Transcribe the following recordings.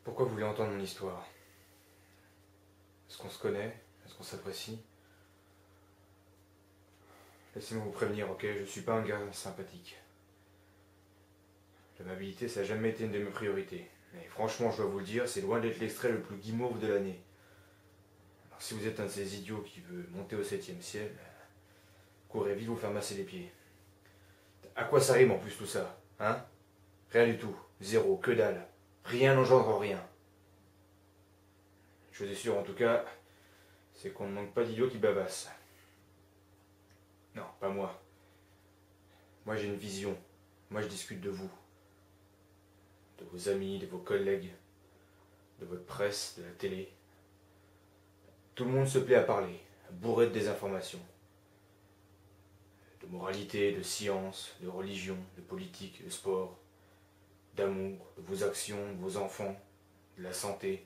Pourquoi vous voulez entendre mon histoire? Est-ce qu'on se connaît? Est-ce qu'on s'apprécie? Laissez-moi vous prévenir, ok? Je suis pas un gars sympathique. L'amabilité, ça n'a jamais été une de mes priorités. Mais franchement, je dois vous le dire, c'est loin d'être l'extrait le plus guimauve de l'année. Alors si vous êtes un de ces idiots qui veut monter au 7e ciel, courez vite vous faire masser les pieds. À quoi ça rime en plus tout ça? Hein? Rien du tout. Zéro, que dalle. Rien n'engendre rien. Chose est sûre en tout cas, c'est qu'on ne manque pas d'idiots qui bavassent. Non, pas moi. Moi j'ai une vision. Moi je discute de vous. De vos amis, de vos collègues, de votre presse, de la télé. Tout le monde se plaît à parler, bourré de désinformation. De moralité, de science, de religion, de politique, de sport, d'amour, de vos actions, de vos enfants, de la santé.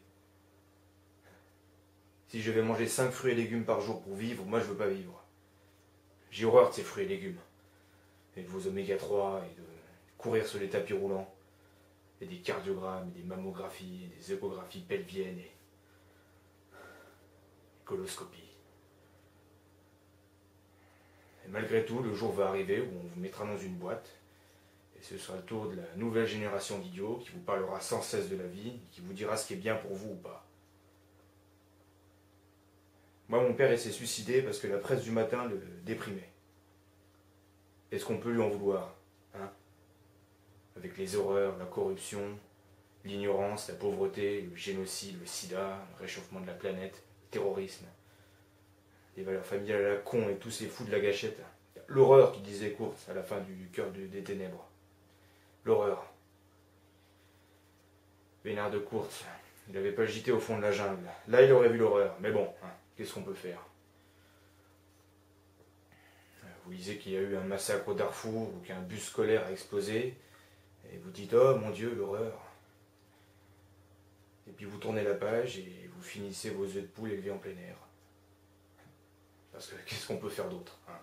Si je vais manger 5 fruits et légumes par jour pour vivre, moi je veux pas vivre. J'ai horreur de ces fruits et légumes. Et de vos oméga 3, et de courir sur les tapis roulants, et des cardiogrammes, et des mammographies, et des échographies pelviennes, et coloscopies. Et malgré tout, le jour va arriver où on vous mettra dans une boîte, et ce sera le tour de la nouvelle génération d'idiots qui vous parlera sans cesse de la vie, et qui vous dira ce qui est bien pour vous ou pas. Moi, mon père, il s'est suicidé parce que la presse du matin le déprimait. Est-ce qu'on peut lui en vouloir, hein? Avec les horreurs, la corruption, l'ignorance, la pauvreté, le génocide, le sida, le réchauffement de la planète, le terrorisme, les valeurs familiales à la con et tous ces fous de la gâchette. L'horreur qui disait Kurt à la fin du Cœur des ténèbres. L'horreur. Bénard de Kurt, il n'avait pas gîté au fond de la jungle. Là, il aurait vu l'horreur. Mais bon, hein, qu'est-ce qu'on peut faire? Vous lisez qu'il y a eu un massacre au Darfour ou qu'un bus scolaire a explosé. Et vous dites, oh mon Dieu, l'horreur. Et puis vous tournez la page et vous finissez vos œufs de poule élevés en plein air. Parce que qu'est-ce qu'on peut faire d'autre, hein?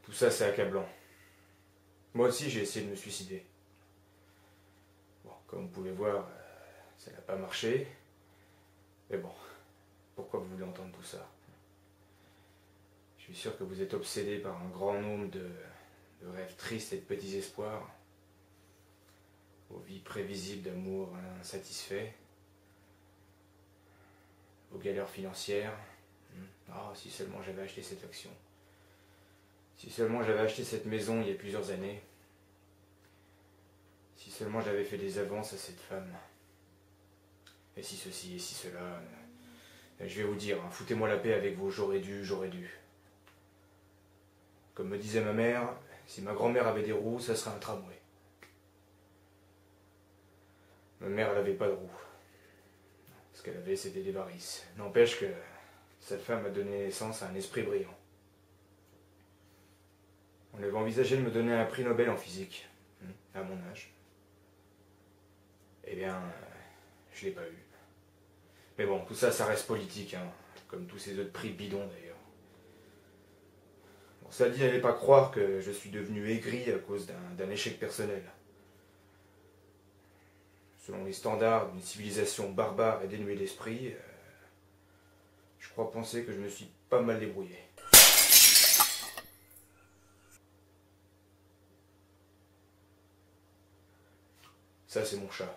Tout ça, c'est accablant. Moi aussi, j'ai essayé de me suicider. Bon, comme vous pouvez voir, ça n'a pas marché. Mais bon, pourquoi vous voulez entendre tout ça? Je suis sûr que vous êtes obsédé par un grand nombre de rêves tristes et de petits espoirs, aux vies prévisibles d'amour insatisfait, aux galères financières. Ah, si seulement j'avais acheté cette action. Si seulement j'avais acheté cette maison il y a plusieurs années. Si seulement j'avais fait des avances à cette femme. Et si ceci, et si cela. Je vais vous dire, hein, foutez-moi la paix avec vos j'aurais dû, j'aurais dû. Comme me disait ma mère, si ma grand-mère avait des roues, ça serait un tramway. Ma mère, elle n'avait pas de roues. Ce qu'elle avait, c'était des varices. N'empêche que cette femme a donné naissance à un esprit brillant. On avait envisagé de me donner un prix Nobel en physique, à mon âge. Eh bien, je ne l'ai pas eu. Mais bon, tout ça, ça reste politique, hein, comme tous ces autres prix bidons d'ailleurs. Bon, ça dit, n'allez pas croire que je suis devenu aigri à cause d'un échec personnel. Selon les standards d'une civilisation barbare et dénuée d'esprit, je crois penser que je me suis pas mal débrouillé. Ça, c'est mon chat.